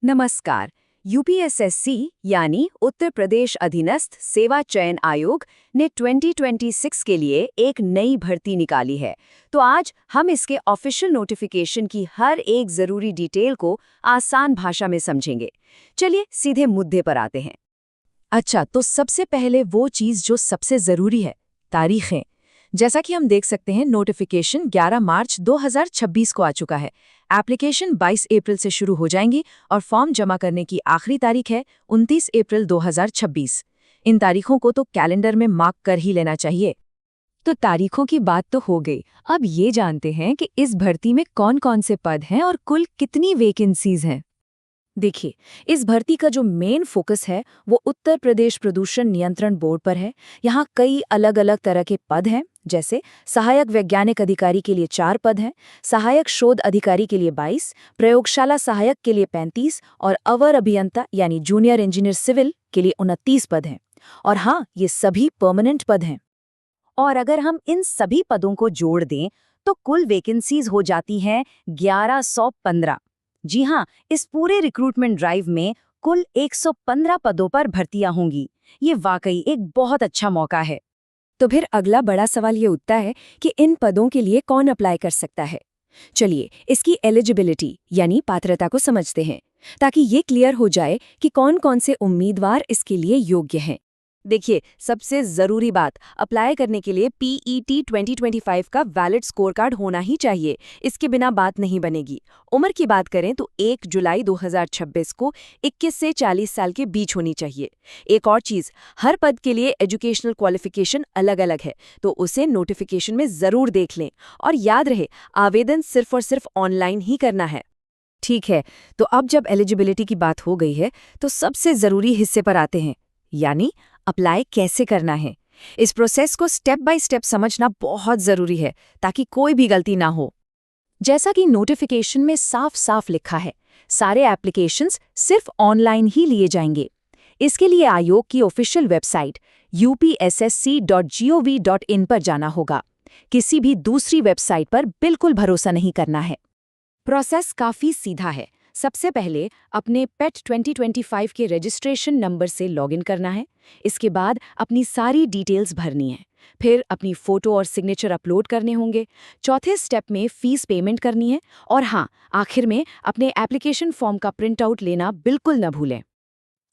नमस्कार। यूपीएसएससी यानी उत्तर प्रदेश अधीनस्थ सेवा चयन आयोग ने 2026 के लिए एक नई भर्ती निकाली है। तो आज हम इसके ऑफिशियल नोटिफिकेशन की हर एक जरूरी डिटेल को आसान भाषा में समझेंगे। चलिए सीधे मुद्दे पर आते हैं। अच्छा, तो सबसे पहले वो चीज जो सबसे जरूरी है, तारीखें। जैसा कि हम देख सकते हैं, नोटिफिकेशन 11 मार्च 2026 को आ चुका है। एप्लीकेशन 22 अप्रैल से शुरू हो जाएंगी और फॉर्म जमा करने की आखिरी तारीख है 29 अप्रैल 2026। इन तारीखों को तो कैलेंडर में मार्क कर ही लेना चाहिए। तो तारीखों की बात तो हो गई। अब ये जानते हैं कि इस भर्ती में कौन-कौन से पद हैं और कुल कितनी वैकेंसीज हैं। देखिए, इस भर्ती का जो मेन फोकस है वो उत्तर प्रदेश प्रदूषण नियंत्रण बोर्ड पर है। यहाँ कई अलग अलग तरह के पद हैं, जैसे सहायक वैज्ञानिक अधिकारी के लिए 4 पद हैं, सहायक शोध अधिकारी के लिए 22, प्रयोगशाला सहायक के लिए 35 और अवर अभियंता यानी जूनियर इंजीनियर सिविल के लिए 29 पद हैं। और हाँ, ये सभी परमानेंट पद हैं। और अगर हम इन सभी पदों को जोड़ दें तो कुल वैकेंसीज हो जाती हैं 1115। जी हाँ, इस पूरे रिक्रूटमेंट ड्राइव में कुल 115 पदों पर भर्तियां होंगी। ये वाकई एक बहुत अच्छा मौका है। तो फिर अगला बड़ा सवाल ये उठता है कि इन पदों के लिए कौन अप्लाई कर सकता है। चलिए, इसकी एलिजिबिलिटी यानी पात्रता को समझते हैं, ताकि ये क्लियर हो जाए कि कौन कौन से उम्मीदवार इसके लिए योग्य हैं। देखिए, सबसे जरूरी बात, अप्लाई करने के लिए पीईटी 2025 का वैलिड स्कोर कार्ड होना ही चाहिए। इसके बिना बात नहीं बनेगी। उम्र की बात करें तो 1 जुलाई 2026 को 21 से 40 साल के बीच होनी चाहिए। एक और चीज, हर पद के लिए एजुकेशनल क्वालिफिकेशन अलग अलग है, तो उसे नोटिफिकेशन में जरूर देख लें। और याद रहे, आवेदन सिर्फ और सिर्फ ऑनलाइन ही करना है। ठीक है, तो अब जब एलिजिबिलिटी की बात हो गई है तो सबसे जरूरी हिस्से पर आते हैं, यानी अप्लाई कैसे करना है। इस प्रोसेस को स्टेप बाय स्टेप समझना बहुत जरूरी है, ताकि कोई भी गलती ना हो। जैसा कि नोटिफिकेशन में साफ साफ लिखा है, सारे एप्लीकेशंस सिर्फ ऑनलाइन ही लिए जाएंगे। इसके लिए आयोग की ऑफिशियल वेबसाइट upssc.gov.in पर जाना होगा। किसी भी दूसरी वेबसाइट पर बिल्कुल भरोसा नहीं करना है। प्रोसेस काफी सीधा है। सबसे पहले अपने पेट 2025 के रजिस्ट्रेशन नंबर से लॉगिन करना है। इसके बाद अपनी सारी डिटेल्स भरनी है। फिर अपनी फोटो और सिग्नेचर अपलोड करने होंगे। चौथे स्टेप में फीस पेमेंट करनी है। और हाँ, आखिर में अपने एप्लीकेशन फॉर्म का प्रिंट आउट लेना बिल्कुल न भूलें।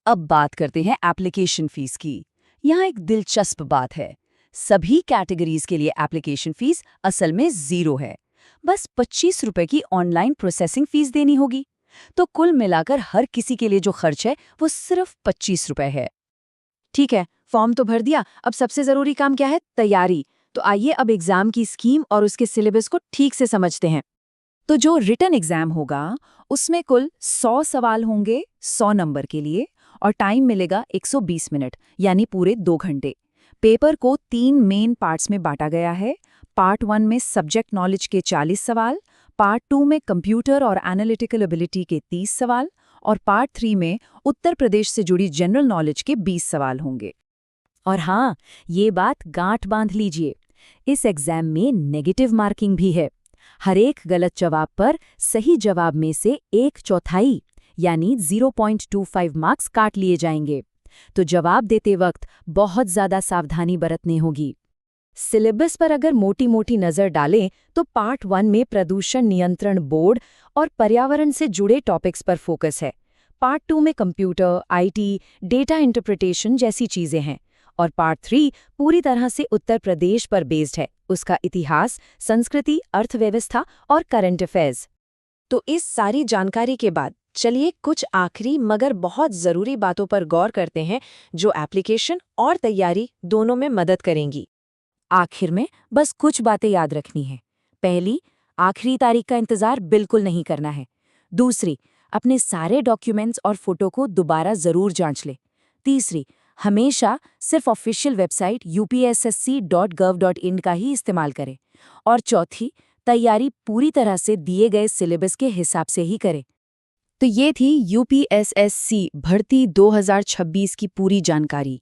अब बात करते हैं एप्लीकेशन फीस की। यहाँ एक दिलचस्प बात है, सभी कैटेगरीज के लिए एप्लीकेशन फीस असल में 0 है। बस 25 रुपए की ऑनलाइन प्रोसेसिंग फीस देनी होगी। तो कुल मिलाकर हर किसी के लिए जो खर्च है वो सिर्फ 25 रुपए है। ठीक है, फॉर्म तो भर दिया। अब सबसे जरूरी काम क्या है? तैयारी। तो आइए अब एग्जाम की स्कीम और उसके सिलेबस को ठीक से समझते हैं। तो जो रिटन एग्जाम होगा उसमें कुल 100 सवाल होंगे 100 नंबर के लिए, और टाइम मिलेगा 120 मिनट यानी पूरे 2 घंटे। पेपर को 3 मेन पार्ट्स में बांटा गया है। पार्ट 1 में सब्जेक्ट नॉलेज के 40 सवाल, पार्ट 2 में कंप्यूटर और एनालिटिकल एबिलिटी के 30 सवाल और पार्ट 3 में उत्तर प्रदेश से जुड़ी जनरल नॉलेज के 20 सवाल होंगे। और हाँ, ये बात गांठ बांध लीजिए, इस एग्जाम में नेगेटिव मार्किंग भी है। हर एक गलत जवाब पर सही जवाब में से 1/4 यानी 0.25 मार्क्स काट लिए जाएंगे। तो जवाब देते वक्त बहुत ज्यादा सावधानी बरतनी होगी। सिलेबस पर अगर मोटी मोटी नजर डालें तो पार्ट 1 में प्रदूषण नियंत्रण बोर्ड और पर्यावरण से जुड़े टॉपिक्स पर फोकस है। पार्ट 2 में कंप्यूटर, आईटी, डेटा इंटरप्रिटेशन जैसी चीजें हैं। और पार्ट 3 पूरी तरह से उत्तर प्रदेश पर बेस्ड है, उसका इतिहास, संस्कृति, अर्थव्यवस्था और करंट अफेयर्स। तो इस सारी जानकारी के बाद चलिए कुछ आखिरी मगर बहुत जरूरी बातों पर गौर करते हैं, जो एप्लीकेशन और तैयारी दोनों में मदद करेंगी। आखिर में बस कुछ बातें याद रखनी है। पहली, आखिरी तारीख का इंतजार बिल्कुल नहीं करना है। दूसरी, अपने सारे डॉक्यूमेंट्स और फोटो को दोबारा जरूर जांच लें। तीसरी, हमेशा सिर्फ ऑफिशियल वेबसाइट upssc.gov.in का ही इस्तेमाल करें। और चौथी, तैयारी पूरी तरह से दिए गए सिलेबस के हिसाब से ही करें। तो ये थी यूपीएसएससी भर्ती 2026 की पूरी जानकारी।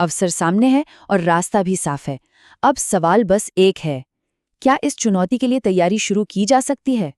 अवसर सामने है और रास्ता भी साफ है। अब सवाल बस एक है, क्या इस चुनौती के लिए तैयारी शुरू की जा सकती है?